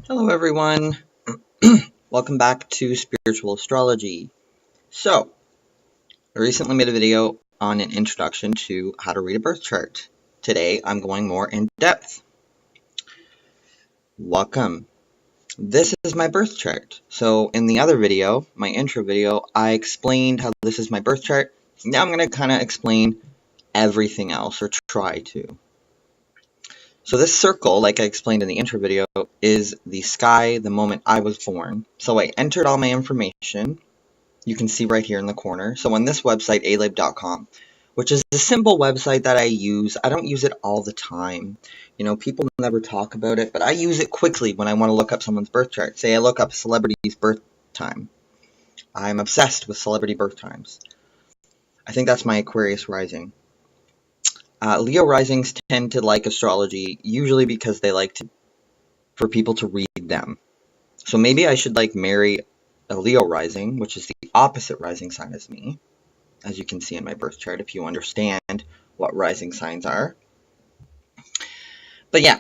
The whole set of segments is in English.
Hello everyone, welcome back to Spiritual Astrology. So, I recently made a video on an introduction to how to read a birth chart. Today I'm going more in depth. Welcome. This is my birth chart. So in the other video, my intro video, I explained how this is my birth chart. Now I'm going to kind of explain everything else, or try to. So this circle, like I explained in the intro video, is the sky the moment I was born. So I entered all my information. You can see right here in the corner. So on this website, alib.com, which is a simple website that I use. I don't use it all the time. You know, people never talk about it, but I use it quickly when I want to look up someone's birth chart. Say I look up a celebrity's birth time. I'm obsessed with celebrity birth times. I think that's my Aquarius rising. Leo risings tend to like astrology, usually because they like for people to read them. So maybe I should marry a Leo rising, which is the opposite rising sign as me, as you can see in my birth chart, if you understand what rising signs are. But yeah,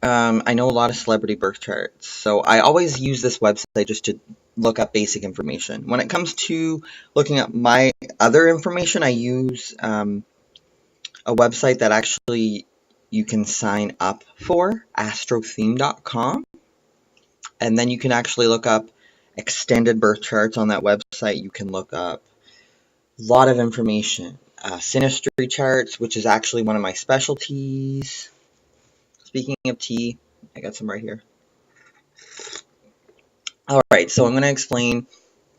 I know a lot of celebrity birth charts, so I always use this website just to look up basic information. When it comes to looking up my other information, I use a website that actually you can sign up for, astrotheme.com, and then you can actually look up extended birth charts on that website. You can look up a lot of information. Synastry charts, which is actually one of my specialties. Speaking of tea, I got some right here. Alright, so I'm going to explain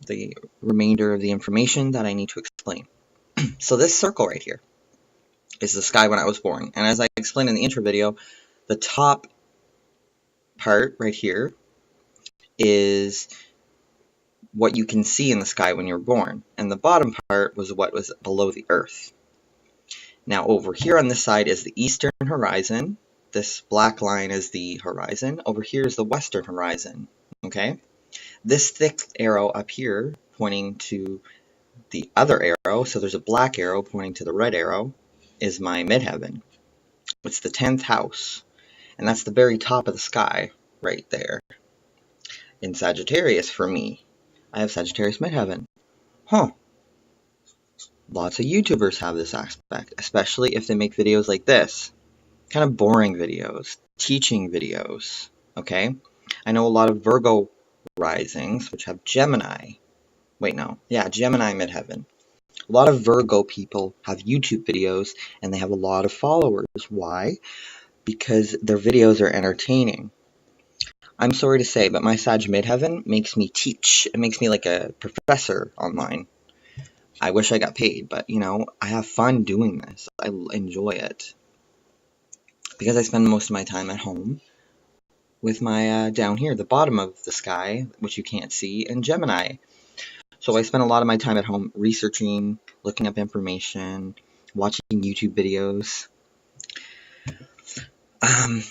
the remainder of the information that I need to explain. So this circle right here is the sky when I was born. And as I explained in the intro video, the top part right here is what you can see in the sky when you're born. And the bottom part was what was below the earth. Now over here on this side is the eastern horizon. This black line is the horizon. Over here is the western horizon. Okay? This thick arrow up here pointing to the other arrow, so there's a black arrow pointing to the red arrow, is my midheaven. It's the 10th house. And that's the very top of the sky right there. In Sagittarius for me. I have Sagittarius midheaven. Huh. Lots of YouTubers have this aspect, especially if they make videos like this. Kind of boring videos, teaching videos, okay? I know a lot of Virgo risings, which have Gemini. Gemini midheaven. A lot of Virgo people have YouTube videos, and they have a lot of followers. Why? Because their videos are entertaining. I'm sorry to say, but my Sag midheaven makes me teach. It makes me like a professor online. I wish I got paid, but, you know, I have fun doing this. I enjoy it. Because I spend most of my time at home with my, down here, the bottom of the sky, which you can't see, in Gemini. So I spend a lot of my time at home researching, looking up information, watching YouTube videos.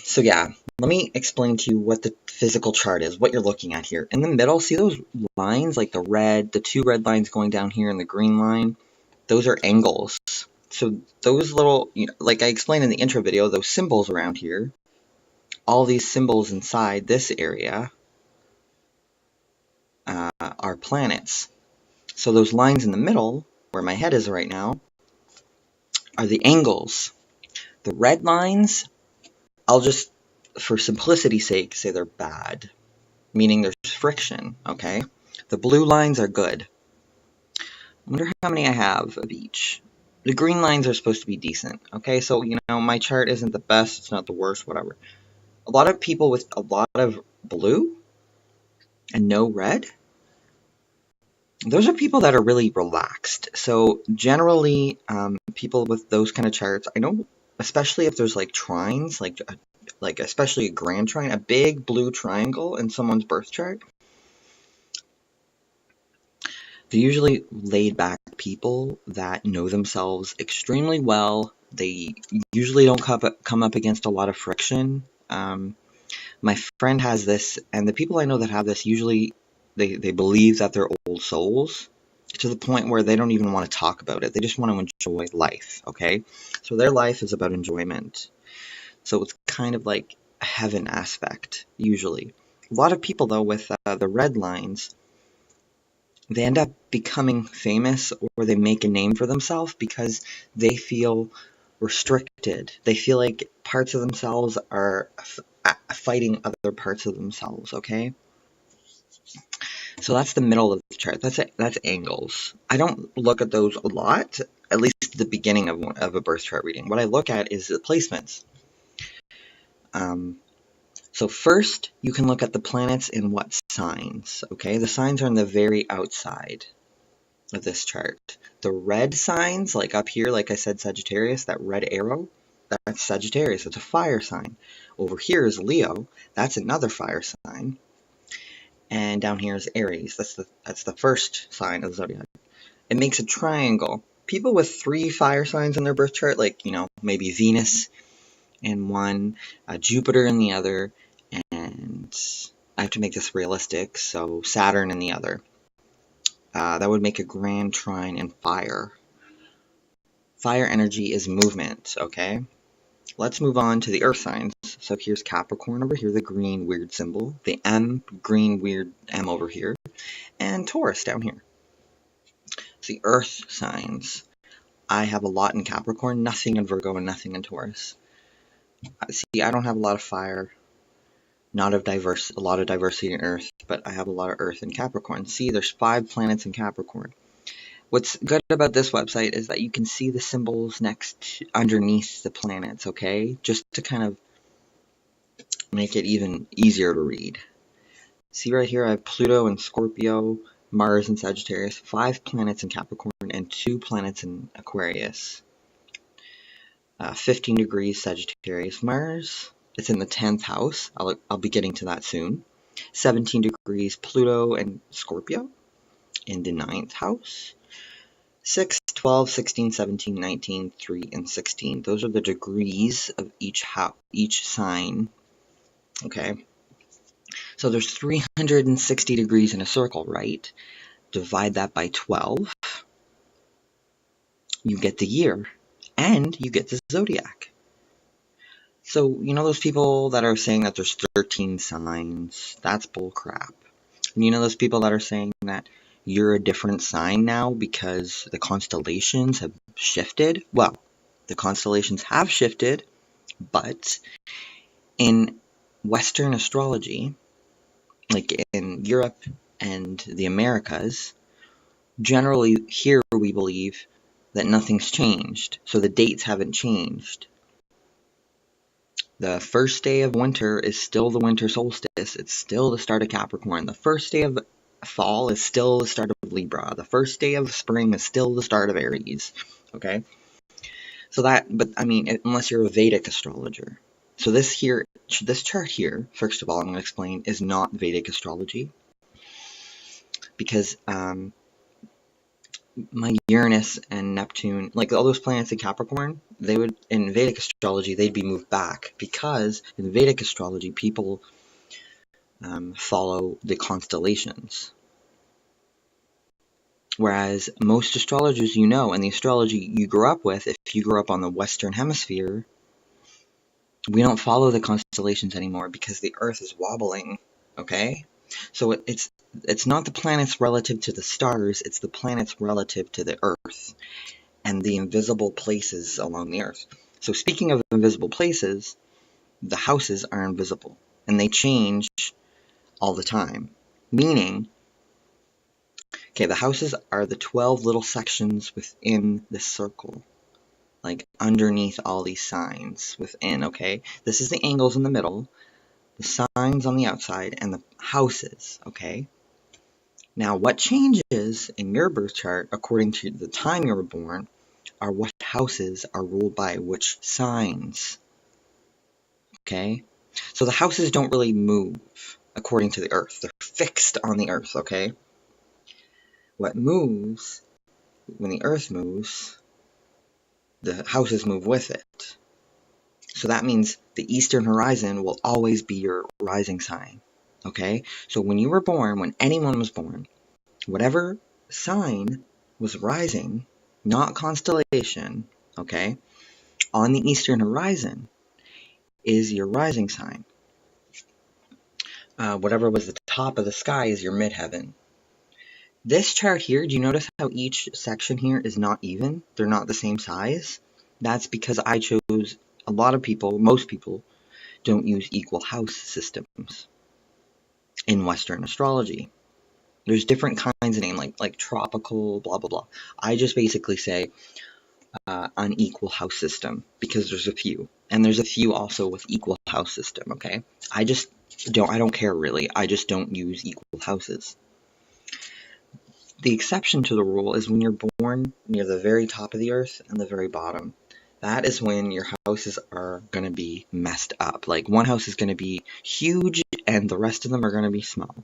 So yeah, let me explain to you what the physical chart is, what you're looking at here. In the middle, see those lines, like the two red lines going down here and the green line? Those are angles. So those little, like I explained in the intro video, those symbols around here, all these symbols inside this area are planets. So those lines in the middle, where my head is right now, are the angles. The red lines, I'll just, for simplicity's sake, say they're bad, meaning there's friction, okay? The blue lines are good. I wonder how many I have of each. The green lines are supposed to be decent, okay? So, my chart isn't the best, it's not the worst, whatever. A lot of people with a lot of blue and no red, those are people that are really relaxed. So, generally, people with those kind of charts, I know, especially if there's trines, like especially a grand trine, a big blue triangle in someone's birth chart, they're usually laid back people that know themselves extremely well. They usually don't come up against a lot of friction. My friend has this, and the people I know that have this usually they believe that they're old souls to the point where they don't even want to talk about it. They just want to enjoy life, okay? So their life is about enjoyment. So it's kind of like heaven aspect, usually. A lot of people, though, with the red lines, they end up becoming famous, or they make a name for themselves because they feel restricted. They feel like parts of themselves are fighting other parts of themselves, okay? So that's the middle of the chart. That's angles. I don't look at those a lot, at least at the beginning of a birth chart reading. What I look at is the placements. So first, you can look at the planets in what signs, okay? The signs are on the very outside of this chart. The red signs, like up here, like I said, Sagittarius, that red arrow, that's Sagittarius. It's a fire sign. Over here is Leo. That's another fire sign. And down here is Aries. That's the first sign of the zodiac. It makes a triangle. People with 3 fire signs in their birth chart, like, maybe Venus in one, Jupiter in the other, and I have to make this realistic, so Saturn in the other. That would make a grand trine in fire. Fire energy is movement, okay? Let's move on to the earth signs. So here's Capricorn over here, the green weird symbol. The green weird M over here. And Taurus down here. So the earth signs. I have a lot in Capricorn, nothing in Virgo, and nothing in Taurus. See, I don't have a lot of fire. A lot of diversity in Earth, but I have a lot of Earth in Capricorn. See, there's 5 planets in Capricorn. What's good about this website is that you can see the symbols underneath the planets, okay? Just to kind of make it even easier to read. See right here, I have Pluto and Scorpio, Mars and Sagittarius, 5 planets in Capricorn, and 2 planets in Aquarius. 15 degrees Sagittarius, Mars. It's in the 10th house. I'll be getting to that soon. 17 degrees Pluto and Scorpio in the 9th house. 6, 12, 16, 17, 19, 3, and 16. Those are the degrees of each sign. Okay. So there's 360 degrees in a circle, right? Divide that by 12. You get the year. And you get the zodiac. So, those people that are saying that there's 13 signs, that's bull crap. And those people that are saying that you're a different sign now because the constellations have shifted? Well, the constellations have shifted, but in Western astrology, like in Europe and the Americas, generally here we believe that nothing's changed. So the dates haven't changed. The first day of winter is still the winter solstice. It's still the start of Capricorn. The first day of fall is still the start of Libra. The first day of spring is still the start of Aries. Okay? Unless you're a Vedic astrologer. So this chart here, first of all, I'm going to explain, is not Vedic astrology. Because my Uranus and Neptune, like all those planets in Capricorn, in Vedic astrology, they'd be moved back, because in Vedic astrology, people follow the constellations. Whereas most astrologers and the astrology you grew up with, if you grew up on the Western Hemisphere, we don't follow the constellations anymore because the Earth is wobbling, okay? So it's not the planets relative to the stars, it's the planets relative to the Earth and the invisible places along the Earth. So speaking of invisible places, the houses are invisible, and they change all the time. Meaning, the houses are the 12 little sections within the circle, like underneath all these signs within, okay? This is the angles in the middle, the signs on the outside, and the houses, okay? Now, what changes in your birth chart, according to the time you were born, are what houses are ruled by which signs, okay? So the houses don't really move according to the Earth. They're fixed on the Earth, okay? What moves, when the Earth moves, the houses move with it. So that means the eastern horizon will always be your rising sign, okay? So when you were born, when anyone was born, whatever sign was rising, not constellation, okay, on the eastern horizon is your rising sign. Whatever was the top of the sky is your midheaven. This chart here, do you notice how each section here is not even? They're not the same size. That's because I chose, a lot of people, most people, don't use equal house systems in Western astrology. There's different kinds of name, like tropical, blah, blah, blah. I just basically say unequal house system because there's a few. And there's a few also with equal house system, okay? I don't care really. I just don't use equal houses. The exception to the rule is when you're born near the very top of the earth and the very bottom. That is when your houses are going to be messed up. Like one house is going to be huge and the rest of them are going to be small.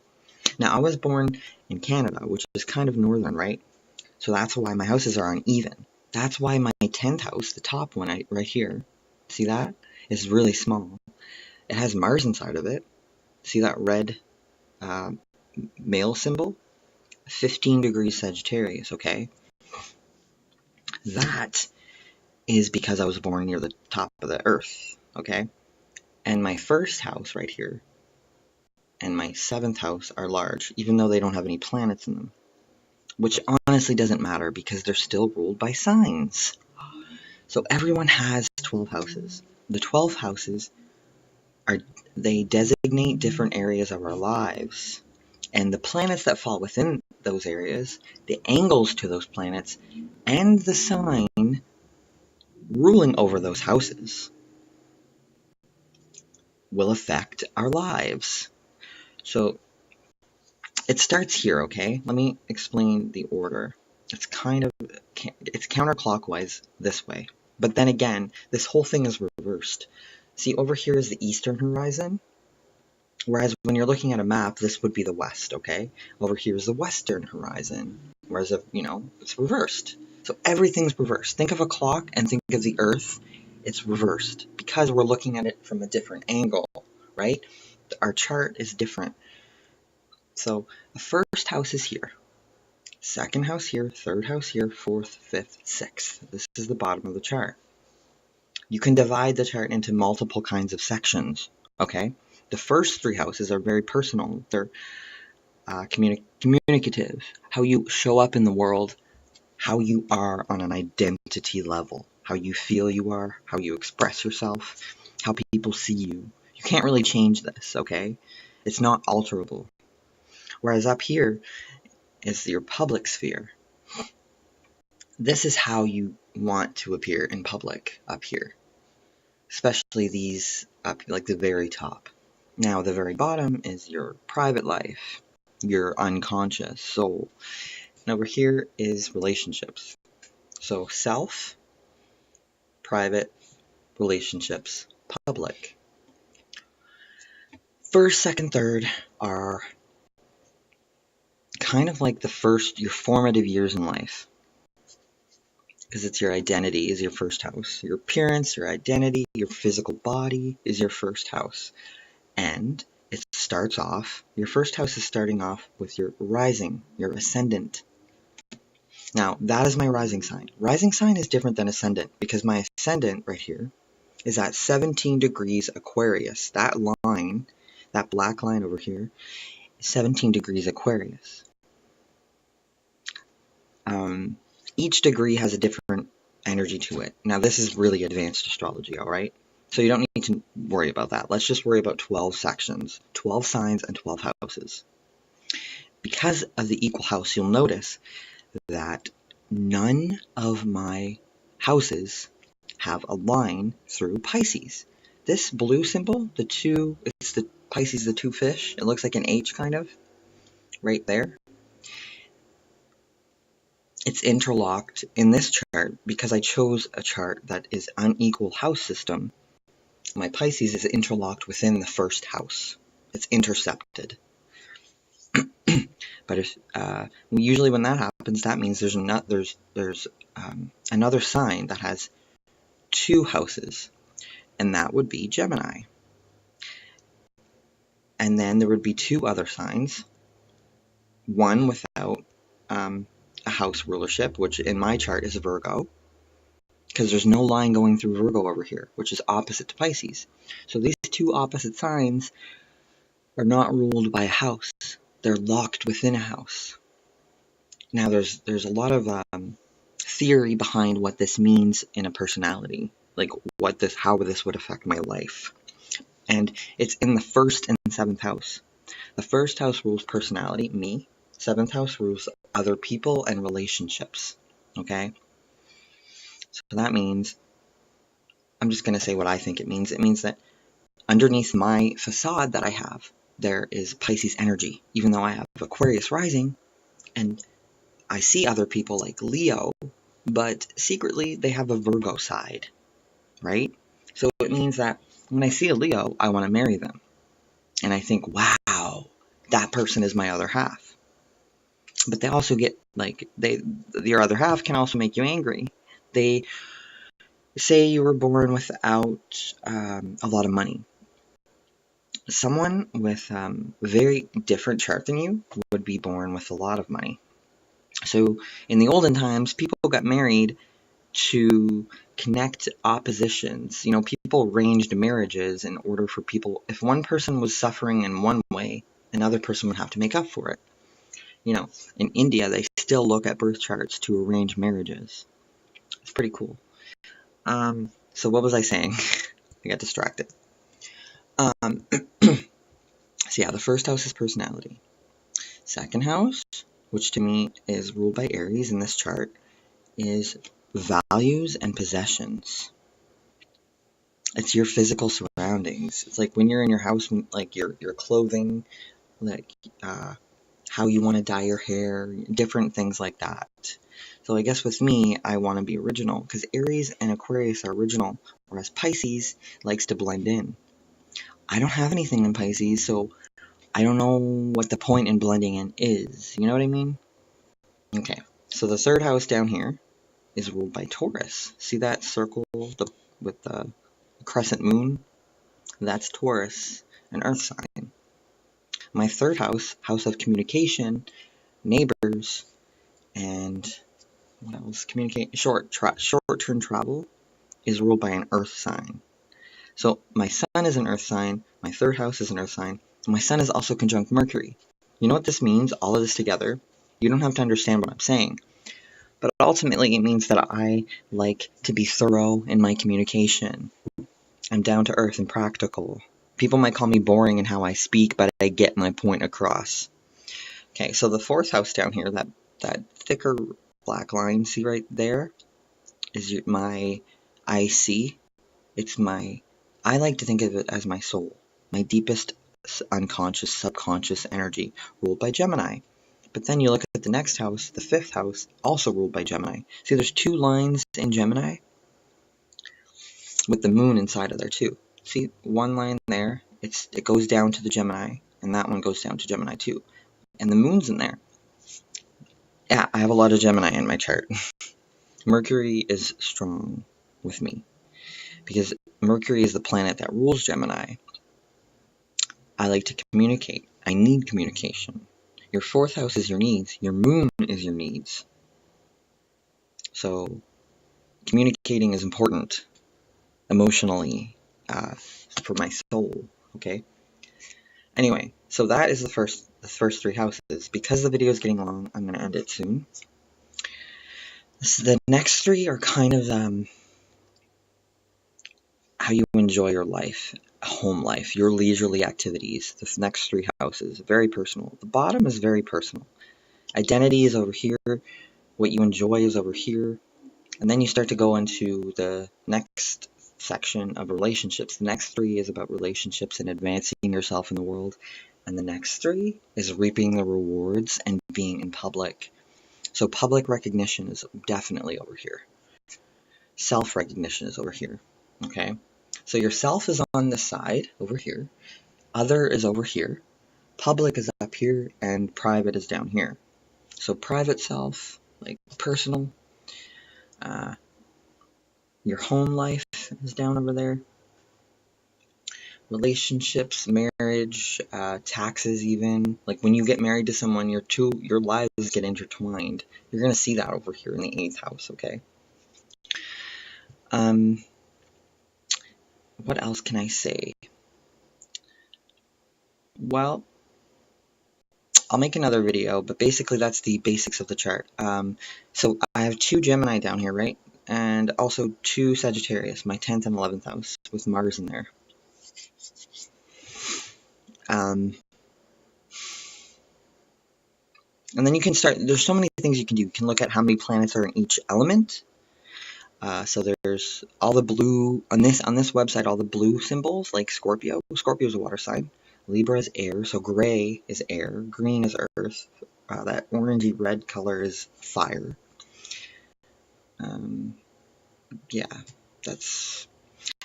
Now, I was born in Canada, which is kind of northern, right? So that's why my houses are uneven. That's why my 10th house, the top one right here, see that? Is really small. It has Mars inside of it. See that red male symbol? 15 degrees Sagittarius, okay? That is because I was born near the top of the earth, okay? And my first house right here and my 7th house are large, even though they don't have any planets in them. Which honestly doesn't matter because they're still ruled by signs. So everyone has 12 houses. The 12 houses they designate different areas of our lives. And the planets that fall within those areas, the angles to those planets, and the sign ruling over those houses will affect our lives. So it starts here, okay? Let me explain the order. It's counterclockwise this way. But then again, this whole thing is reversed. See, over here is the eastern horizon. Whereas when you're looking at a map, this would be the west, okay? Over here is the western horizon. Whereas, it's reversed. So everything's reversed. Think of a clock and think of the earth. It's reversed because we're looking at it from a different angle, right? Our chart is different. So the first house is here. Second house here, third house here, fourth, fifth, sixth. This is the bottom of the chart. You can divide the chart into multiple kinds of sections, okay? The first 3 houses are very personal. They're communicative, how you show up in the world, how you are on an identity level, how you feel you are, how you express yourself, how people see you. You can't really change this, okay? It's not alterable. Whereas up here is your public sphere. This is how you want to appear in public up here. Especially these up, like the very top. Now, the very bottom is your private life, your unconscious soul. And over here is relationships. So self, private, relationships, public. First, second, third are kind of like your formative years in life. Because it's your identity is your first house. Your appearance, your identity, your physical body is your first house. And it starts off, your first house is starting off with your rising, your ascendant. Now, that is my rising sign. Rising sign is different than ascendant because my ascendant right here is at 17 degrees Aquarius. That line, that black line over here, is 17 degrees Aquarius. Each degree has a different energy to it. Now, this is really advanced astrology, all right? So you don't need to worry about that. Let's just worry about 12 sections, 12 signs, and 12 houses. Because of the equal house, you'll notice that none of my houses have a line through Pisces. This blue symbol, it's the Pisces, the 2 fish. It looks like an H kind of, right there. It's interlocked in this chart because I chose a chart that is unequal house system. My Pisces is interlocked within the first house. It's intercepted. But usually when that happens, that means there's another sign that has 2 houses, and that would be Gemini. And then there would be 2 other signs, one without a house rulership, which in my chart is Virgo, because there's no line going through Virgo over here, which is opposite to Pisces. So these two opposite signs are not ruled by a house. They're locked within a house. Now there's a lot of theory behind what this means in a personality, like how this would affect my life. And it's in the 1st and 7th house. The 1st house rules personality, me. 7th house rules other people and relationships. Okay? So that means, I'm just going to say what I think it means. It means that underneath my facade that I have, there is Pisces energy. Even though I have Aquarius rising, and I see other people like Leo, but secretly they have a Virgo side, right? So it means that when I see a Leo, I want to marry them. And I think, wow, that person is my other half. But they also get, like, your other half can also make you angry. They say you were born without a lot of money. Someone with a very different chart than you would be born with a lot of money. So in the olden times, people got married to connect oppositions. You know, people arranged marriages in order for people, if one person was suffering in one way, another person would have to make up for it. You know, in India, they still look at birth charts to arrange marriages. It's pretty cool. So what was I saying? I got distracted. So yeah, the 1st house is personality. 2nd house, which to me is ruled by Aries in this chart, is values and possessions. It's your physical surroundings. It's like when you're in your house, like your clothing, like how you want to dye your hair, different things like that. So I guess with me, I want to be original, because Aries and Aquarius are original, whereas Pisces likes to blend in. I don't have anything in Pisces, so I don't know what the point in blending in is. You know what I mean? Okay, so the 3rd house down here is ruled by Taurus. See that circle with the crescent moon? That's Taurus, an earth sign. My 3rd house, house of communication, neighbors, and what else? Short-term travel is ruled by an earth sign. So my sun is an earth sign, my 3rd house is an earth sign, and my sun is also conjunct Mercury. You know what this means? All of this together? You don't have to understand what I'm saying. But ultimately, it means that I like to be thorough in my communication. I'm down to earth and practical. People might call me boring in how I speak, but I get my point across. Okay, so the 4th house down here, that thicker black line, see right there, is my IC. I like to think of it as my soul, my deepest unconscious, subconscious energy, ruled by Gemini. But then you look at the next house, the 5th house, also ruled by Gemini. See, there's 2 lines in Gemini with the moon inside of there too. See, one line there, it goes down to the Gemini, and that one goes down to Gemini too. And the moon's in there. Yeah, I have a lot of Gemini in my chart. Mercury is strong with me, because Mercury is the planet that rules Gemini. I like to communicate. I need communication. Your 4th house is your needs. Your moon is your needs. So communicating is important emotionally for my soul, okay? Anyway, so that is the first 3 houses. Because the video is getting long, I'm going to end it soon. The next 3 are kind of how you enjoy your life, home life, your leisurely activities. The next 3 houses, very personal. The bottom is very personal. Identity is over here. What you enjoy is over here. And then you start to go into the next section of relationships. The next 3 is about relationships and advancing yourself in the world. And the next 3 is reaping the rewards and being in public. So public recognition is definitely over here. Self-recognition is over here. Okay? So your self is on this side, over here. Other is over here. Public is up here, and private is down here. So private self, like personal. Your home life is down over there. Relationships, marriage, taxes even. Like when you get married to someone, your lives get intertwined. You're going to see that over here in the 8th house, okay? What else can I say? Well, I'll make another video, but basically that's the basics of the chart. So I have 2 Gemini down here, right? And also 2 Sagittarius, my 10th and 11th house, with Mars in there. And then you can start, there's so many things you can do. You can look at how many planets are in each element. So there's all the blue, on this website, all the blue symbols, like Scorpio. Scorpio is a water sign. Libra is air, so gray is air, green is earth, that orangey red color is fire. Yeah, that's...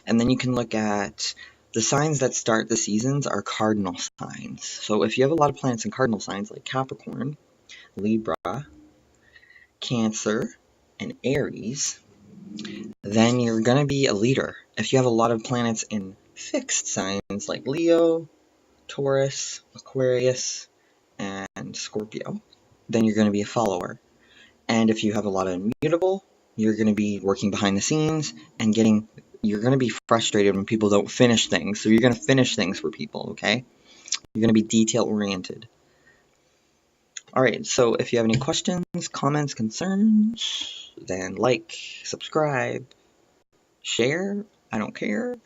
And then you can look at the signs that start the seasons are cardinal signs. So if you have a lot of planets in cardinal signs like Capricorn, Libra, Cancer, and Aries, then you're going to be a leader. If you have a lot of planets in fixed signs like Leo, Taurus, Aquarius, and Scorpio, then you're going to be a follower. And if you have a lot of mutable, you're going to be working behind the scenes and you're going to be frustrated when people don't finish things. So you're going to finish things for people, okay? You're going to be detail-oriented. Alright, so if you have any questions, comments, concerns, then like, subscribe, share, I don't care.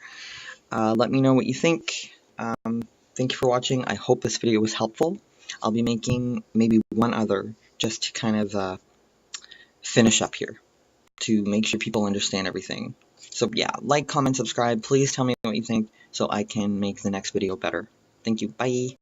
Let me know what you think. Thank you for watching. I hope this video was helpful. I'll be making maybe one other just to kind of finish up here to make sure people understand everything. So yeah, like, comment, subscribe. Please tell me what you think so I can make the next video better. Thank you. Bye.